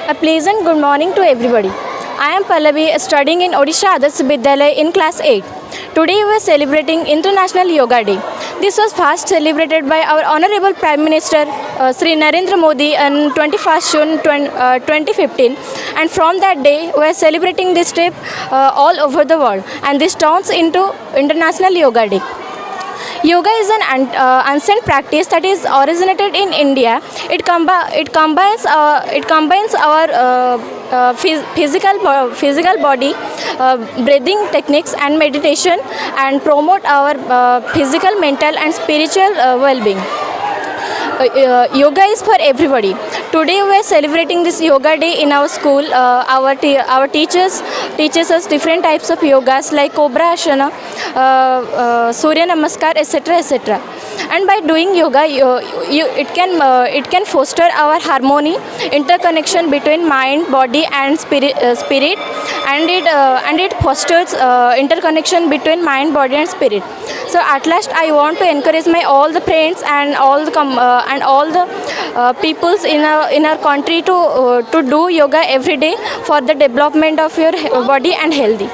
A pleasant good morning to everybody. I am Pallavi, studying in Odisha Adarsh Vidyalaya in class 8. Today we are celebrating International Yoga Day. This was first celebrated by our Honorable Prime Minister Sri Narendra Modi on 21st June 2015, and from that day we are celebrating this day all over the world, and this turns into International Yoga Day. Yoga is an ancient practice that is originated in India. It combines our physical body, breathing techniques and meditation, and promote our physical, mental and spiritual well-being. Yoga is for everybody. Today we are celebrating this yoga day in our school. Our teachers teaches us different types of yogas like Cobra Asana, Surya Namaskar, etc. And by doing yoga, it can foster our harmony, interconnection between mind, body and spirit, and it fosters interconnection between mind, body and spirit. So at last, I want to encourage my all the friends and all the peoples in our country to do yoga every day for the development of your body and healthy.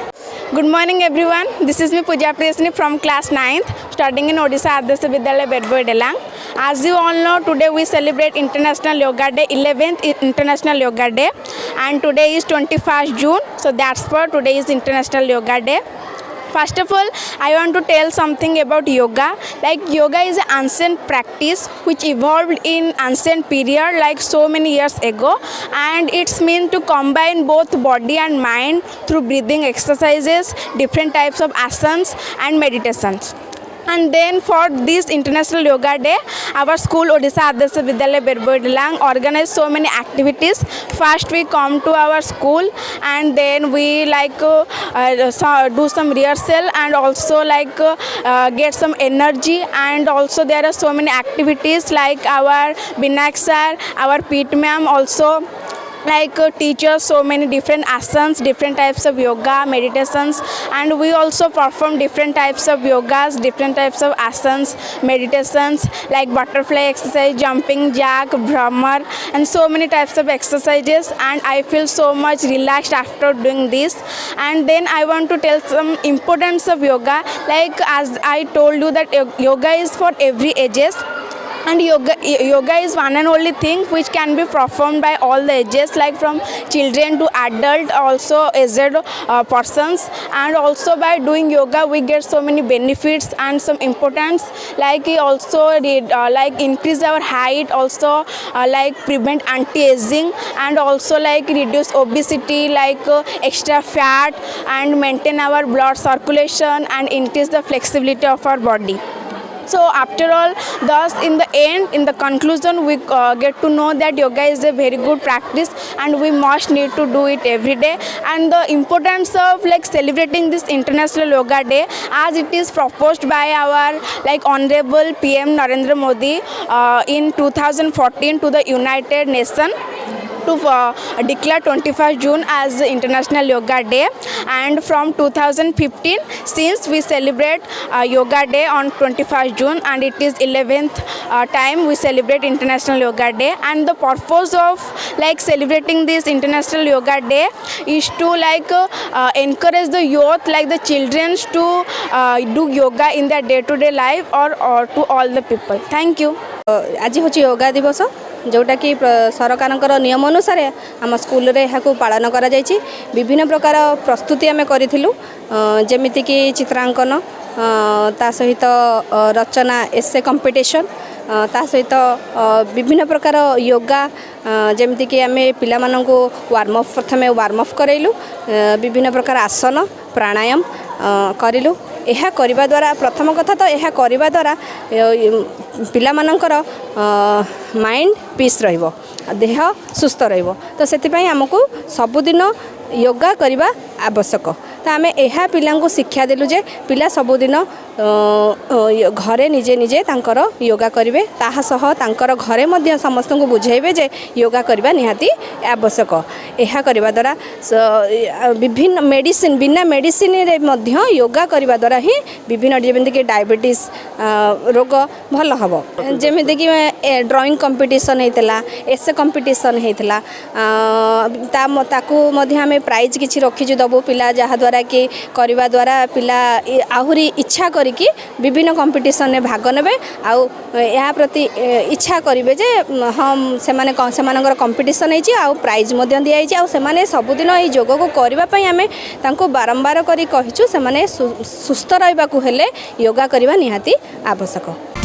Good morning everyone. This is me Pooja Priyasni from class 9th, studying in Odisha Adarsh Vidyalaya Bedboy Delang. As you all know, today we celebrate International Yoga Day, 11th International Yoga Day, and today is 21st June. So that's for today is International Yoga Day. First of all, I want to tell something about yoga. Like yoga is an ancient practice which evolved in ancient period, like so many years ago, and it's meant to combine both body and mind through breathing exercises, different types of asanas and meditations. And then for this International Yoga Day, our school Odisha Adarsh Vidyalaya Bedboy Delang organized so many activities. First we come to our school and then we do some rehearsal and also get some energy, and also there are so many activities like our Binayak sir, our PT ma'am also teach us so many different asanas, different types of yoga, meditations, and we also perform different types of yogas, different types of asanas, meditations like butterfly exercise, jumping jack, Brahmar, and so many types of exercises, and I feel so much relaxed after doing this. And then I want to tell some importance of yoga, like as I told you that yoga is for every ages. And yoga is one and only thing which can be performed by all the ages, like from children to adult, also aged persons. And also by doing yoga we get so many benefits and some importance, like it also increase our height, also prevent anti-aging, and also reduce obesity, extra fat, and maintain our blood circulation and increase the flexibility of our body. So after all, thus in the end, in the conclusion, we get to know that yoga is a very good practice and we must need to do it every day. And the importance of celebrating this International Yoga Day, as it is proposed by our Honorable PM Narendra Modi in 2014 to the United Nations, to declare 21st June as International Yoga Day. And from 2015, since we celebrate Yoga Day on 21st June, and it is 11th time we celebrate International Yoga Day. And the purpose of celebrating this International Yoga Day is to encourage the youth, the children, to do yoga in their day-to-day life, or to all the people. Thank you. आज हूँ योगा दिवस, जोटा कि सरकार नियम अनुसार आम school रे यहाँ पालन करा जायछि। विभिन्न प्रकार प्रस्तुति आम करूँ, जमीक चित्रांकन, ता सहित रचना, एसे कंपिटिशन, ता सहित विभिन्न प्रकार योगा, जमीक आम पिला माननकु वार्म अप, प्रथमे वार्म अप करैलु, विभिन्न प्रकार आसन प्राणायाम करिलु। यह करने द्वारा प्रथम कथा तो यह करने द्वारा पिला मानकर माइंड पीस रहिबो, देह सुस्थ रहिबो। तो सेति पई हमकु सबुदिन योगा करबा आवश्यक। तो आम यह पिला शिक्षा देलु जे पिला सबुदिन घरे निजे निजे तांकर योगा करेंगे ताहा तांकर घरे मध्य समस्त को बुझेबे जे योगा करबा निहाती आवश्यक। यह करबा द्वारा विभिन्न मेडिसिन बिना मेडिसिन रे मध्य योगा करबा द्वारा ही विभिन्न जेमिति कि डायबिटीज रोग भल हम जेमिति कि ड्राइंग कंपटीशन होता एसे कंपटीशन होता ताकू मध्य आम प्राइज किछि रखीचु दबु पिला जहाँ द्वारा कि करबा द्वारा पिला आहुरी इच्छा करिकी विभिन्न कंपटीशन में भाग नेबे आउ या प्रति इच्छा करेंगे जे हम से कंपटीशन होती आउ प्राइज मध्य दिखाई आउ से सबुदिन ये योग को करने आम तांको बारंबार करी कहिचु से सुस्थ रहिबाकु हेले योगा करबा निहाती आवश्यक।